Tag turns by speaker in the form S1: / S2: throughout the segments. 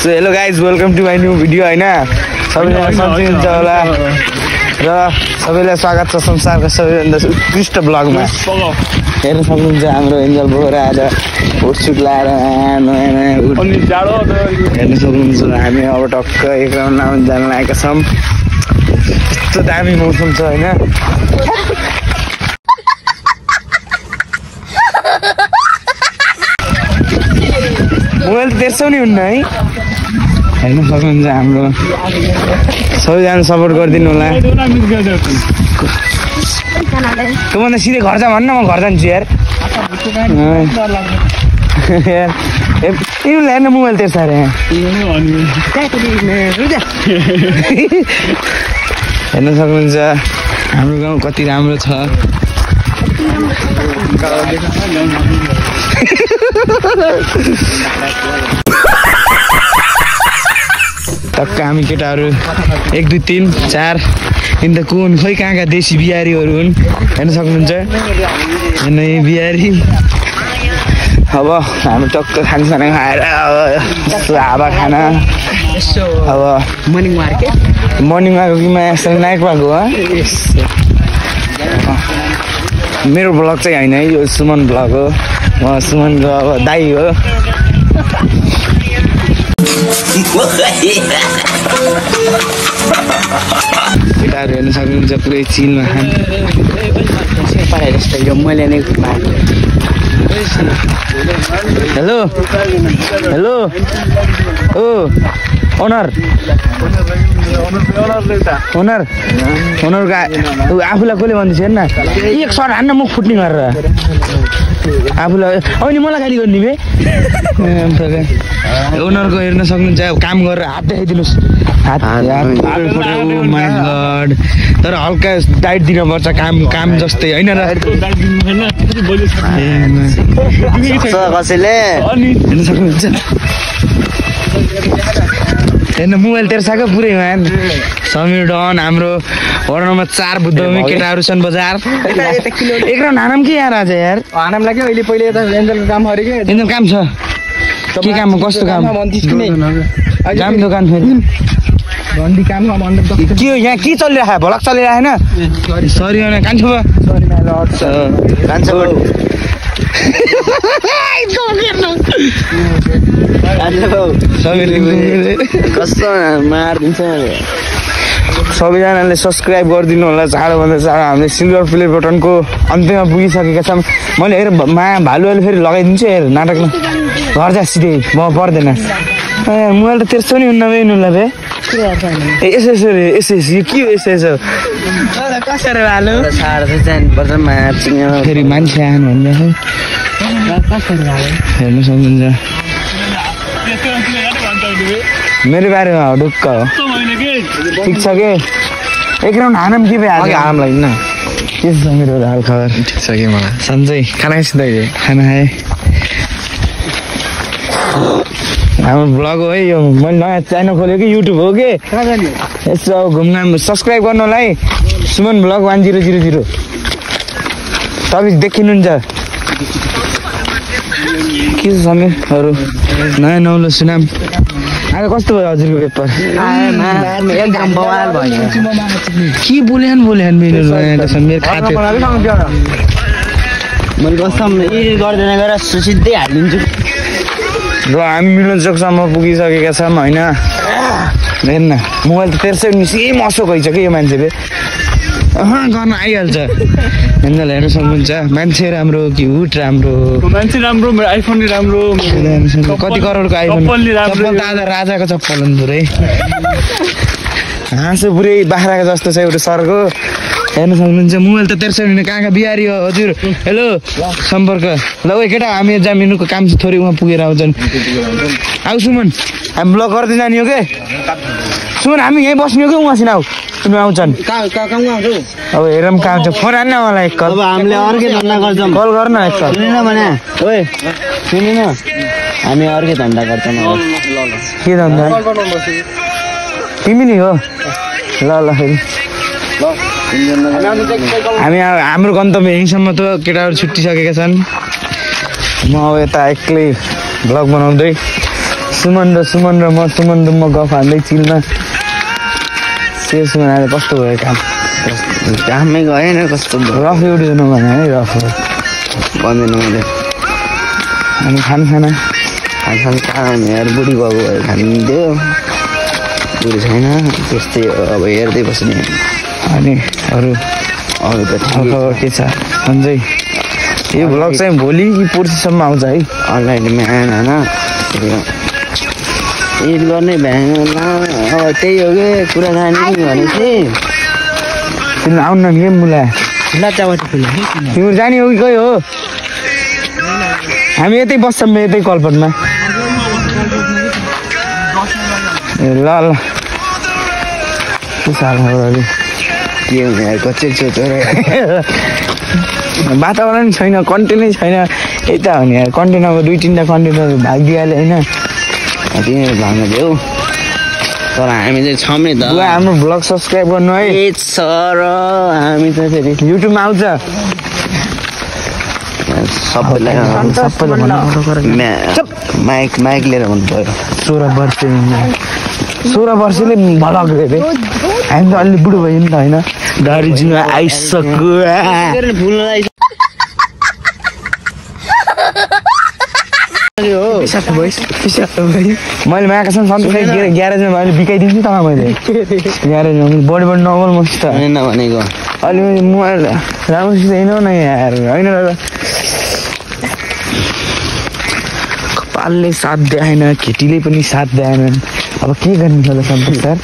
S1: So hello guys, welcome to my new video हैन सबैजना सन्चै हुन्छ होला र सबैलाई स्वागत छ संसारको सबैभन्दा उत्कृष्ट ब्लगमा हेर्न सक्नुहुन्छ हाम्रो एन्जल बोरा आज फुटसुट लाएर अनि जाडो हेर्न सक्नुहुन्छ हामी अब टक्क एक राउन्ड लाउन जान लागेका छौं यस्तो दामी मौसम छ हैन मोबाइल तेर्सो नि हुन्न है हेर्न सक्नुहुन्छ हाम्रो सबैजना सपोर्ट गरिदिनु होला तँ भन्दा सिधै घर जा भन्न म घर जान्छु यार हेर्न मोबाइल तेर्छ अरे हेर्न सक्नुहुन्छ हाम्रो गाउँ कति राम्रो छ टक्क हामी केटाहरू 1 2 3 4 इन त कुन खै कहाँका देशी बिहारीहरू हुन् हेर्न सक्नुहुन्छ हेर्न यी बिहारी अब हामी टक्क खानसाना खाएर हावा खाना अब मर्निङ वार्क कि म नाइट वार्क हो मेरो ब्लग चाहिँ हैन है यो सुमन ब्लग हो म सुमनको अब दाइ हो केटाहरू हेर्न सक्नुहुन्छ पुरै चिलमा खान हेलो हेलो ओ ओनर आफूलाई कसले भन्दैछ हेर्न एक सट हान्न मुख फुट्ने गरेर आफूलाई अनि मलाई गाली गर्ने बे ओनरको हेर्न सक्नुहुन्छ काम गरेर हात देखाइदिनुहोस् हात माई गड तर हल्का डाइट दिनुपर्छ काम जस्तै होइन र कसैले हेर्न सक्नुहुन्छ हेर्न मोबाइल तेर्साको पुरै मान समीर डन हाम्रो वार्ड नम्बर 4 बुद्धमी केटाहरू छन् बजार एक राउन्ड हानम के यार आज यार हानम लाग्यो अहिले पहिले यता एन्जलको काम गरे के एन्जल काम छ के काम कस्तो काम काम दोकान फेरि भन्दी काम के हो यहाँ के चलिरहेको छ भलक चलिरहेको हैन सरी हैन कान्छो सरी माइ लर्ड कान्छो कस्तो मारिदिन्छ सबैजनाले सब्सक्राइब गरिदिनु होला चाँडोभन्दा चाँडो हामीले सिल्भर प्ले बटनको अन्त्यमा पुगिसकेका छौँ मैले हेर भालुवाले फेरि लगाइदिन्छु हेर नाटकमा घर जा सिधै म पर्दैन मोबाइल त तेर्सो नि हुन्न बेनुला बे यसो के हो यसो कसरी भालु फेरि मान्छे आएन भन्ने हेर्न सक्नुहुन्छ मेरो बारेमा ढुक्क हो ठिक छ के एक राउन्ड हानम के भए हानम लाग्दैन के छ मेरो हाल खबर ठिक छ कि मलाई सन्चै खाना खाइसक्दै खाना खाएँ हाम्रो ब्लग हो है यो मैले नयाँ च्यानल खोलेँ कि युट्युब हो कि यसो घुमघाम सब्सक्राइब गर्नु होला है सुमन ब्लग 1000 तपाईँ देखिनुहुन्छ के छ समीरहरू नयाँ नौलो सुनाम आज कस्तो भयो हजुरको पेपर एकदम बवाल भयो के बोलेन मेरो मेरो खाते मैले कसम यी गर्दैन गएर सिधै हालिदिन्छु र हामी मिलनचोकसम्म पुगिसकेका छौँ होइन हेर्न मोबाइल त तेर्सै सेम असोक हैछ कि यो मान्छेले गर्न आइहाल्छ एन्जल हेर्न सक्नुहुन्छ मान्छे राम्रो कि हुट राम्रो मान्छे राम्रो मेरो आइफोन नि राम्रो कति करोडको आइफोन चप्पल त आज राजाको चप्पल हो पुरै हाँसो पुरै बाख्राको जस्तो छ एउटा सरको हेर्न सक्नुहुन्छ मोबाइल त तेर्सो नि कहाँ बिहारी हो हजुर हेलो सम्पर्क ल ओ केटा हामी जामिनुको काम चाहिँ थोरै उहाँ पुगेर आउँछन् आऊ सुमन हामी ब्लग गर्दै जाने हो के सुमन हामी यहीँ बस्ने हो कि उहाँसिन आऊ तिमी आउँछन् अब हेरौँ कहाँ आउँछ फोन हान्न मलाई एक कल अब हामीले अर्कै धन्दा गर्छौँ कल गर्न एक कल सुनेन भने ओए सुनेन हामी अर्कै धन्दा गर्छौँ के धन्दा तिमी नि हो ल फेरि हामी हाम्रो गन्तव्य यहीँसम्म त केटाहरू छुट्टिसकेका छन् म अब यता एक्लै भ्लग बनाउँदै सुमन र म गफ हाल्दै चिलमा त्यो सुमन आएर कस्तो भयो
S2: कामै गएन कस्तो
S1: रफ एउटो नभने है रफ
S2: भन्दैन मैले
S1: अनि खाना
S2: खाने यार बुढी बाबु भएर खानिदियो बुढी छैन त्यस्तै अब हेर्दै बस्ने
S1: अनि अरू
S2: त
S1: खबर के छ सन्जय यो भ्लग चाहिँ भोलि कि पर्सिसम्म आउँछ है
S2: अनलाइन बिहान होइन एड गर्ने बिहान अब त्यही हो कि कुराकानी भनेपछि
S1: तिमीले आउनु न के मुला तिम्रो जाने हो कि कोही हो हामी यतै बस्छौँ यतै कलपटमा ए ल के साह्रो खबरहरू
S2: के हुन्छ यार कच्चे सोचेर
S1: वातावरण छैन कन्टेन्टै छैन यता हो नि यार कन्टेन्ट अब 2-3टा कन्टेन्टहरू भागिदिइहाल्यो होइन
S2: तिमीहरू भाग्न देऊ तर हामी चाहिँ छौँ नि त
S1: बुवा हाम्रो भ्लग सब्सक्राइब गर्नु है
S2: ए छ र हामी त फेरि
S1: युट्युबमा आउँछ
S2: सबैलाई माइक लिएर भन्नु पऱ्यो
S1: 16 वर्षले भ्लग हेरे हामी त अलि बुढो भयो नि त होइन दार्जिलिङमा आइसक्यो मैले मागासँग सन्तोष ग्यारेजमा अहिले बिकाइदिन्छु त मैले ग्यारेजमा बढी नगल मस्त
S2: भनेको
S1: अलि मोबाइल राम्रोसित हिँड्नु न यार होइन कपालले साथ दिएन केटीले पनि साथ दिएन अब के गर्नु छ सन्तोष सर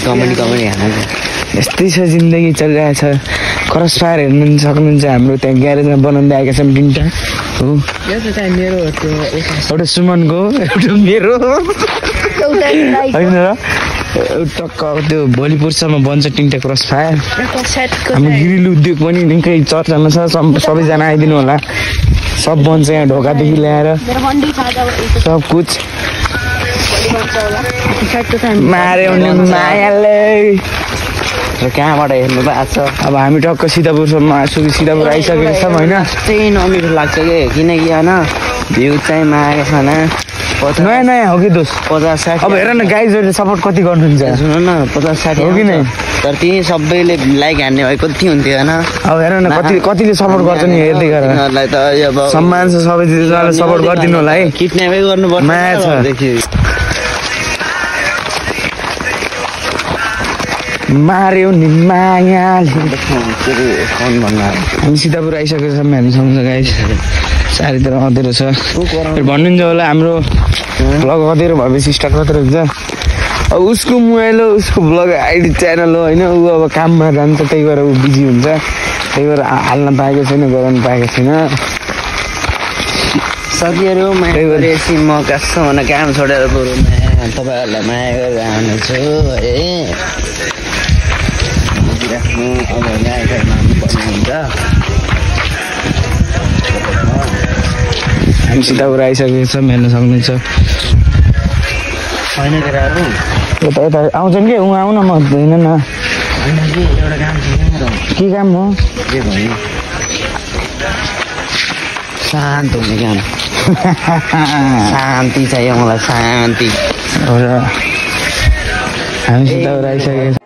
S2: कमेडी
S1: यस्तै छ जिन्दगी चलिरहेछ क्रस फायर हेर्नु सक्नुहुन्छ हाम्रो त्यहाँ ग्यारेजमा बनाउँदै आएका छौँ 3टा हो एउटा सुमनको एउटा मेरो होइन र टक्क त्यो भोलि पर्सिसम्म बन्छ 3टा क्रस फायर हाम्रो गिरिल उद्योग पनि निकै चर्चामा छ सबैजना आइदिनु होला सब बन्छ यहाँ ढोकादेखि ल्याएर सब कुछ मार्यो भने मायाले
S2: र कहाँबाट हेर्नु भएको छ
S1: अब हामी टक्क सिधापुरसम्म सिधापुर आइसकेको छौँ होइन
S2: त्यही नमिठो लाग्छ कि किनकि होइन भ्यू चाहिँ मागेको छैन
S1: नयाँ हो कि दोस्त
S2: 50-60
S1: अब हेर न गाइजहरूले सपोर्ट कति गर्नुहुन्छ
S2: सुन न 50-60
S1: हो कि नै
S2: तर ती सबैले लाइक हान्ने भए कति हुन्थ्यो होइन
S1: अब हेर न कतिले सपोर्ट गर्छ नि हेर्दै गरेर
S2: उनीहरूलाई त अब
S1: सम्मान छ सबैजनाले सपोर्ट गरिदिनु होला है
S2: किडन्यापै गर्नुपर्छ
S1: माया छ मार्यो नि मायाले हामी सिधापुर आइसकेको छौँ हामीसँग गाइस चारैतिर अँधेरो छ भन्नुहुन्छ होला हाम्रो भ्लग अँधेरो भएपछि स्टार्ट मात्रै हुन्छ अब उसको मोबाइल हो उसको भ्लग आइडी च्यानल हो होइन ऊ अब काममा जान्छ त्यही भएर ऊ बिजी हुन्छ त्यही भएर हाल्न पाएको छैन गराउनु पाएको छैन
S2: साथीहरू माया गरेपछि म कहाँसम्म काम छोडेर बरु तपाईँहरूलाई माया गरेर आउनेछु है राख्नु अब न्यायलाई मान्नुपर्ने हुन्छ
S1: हामी सिधापुर आइसकेको छौँ हेर्न सक्नुहुन्छ
S2: होइन केटाहरू
S1: यता यता आउँछन् कि उहाँ आउन म होइन न
S2: होइन कि एउटा काम छ
S1: के काम हो
S2: के भयो शान्त हुने काम शान्ति चाहियो मलाई शान्ति
S1: हामी सिधापुर आइसकेको छौँ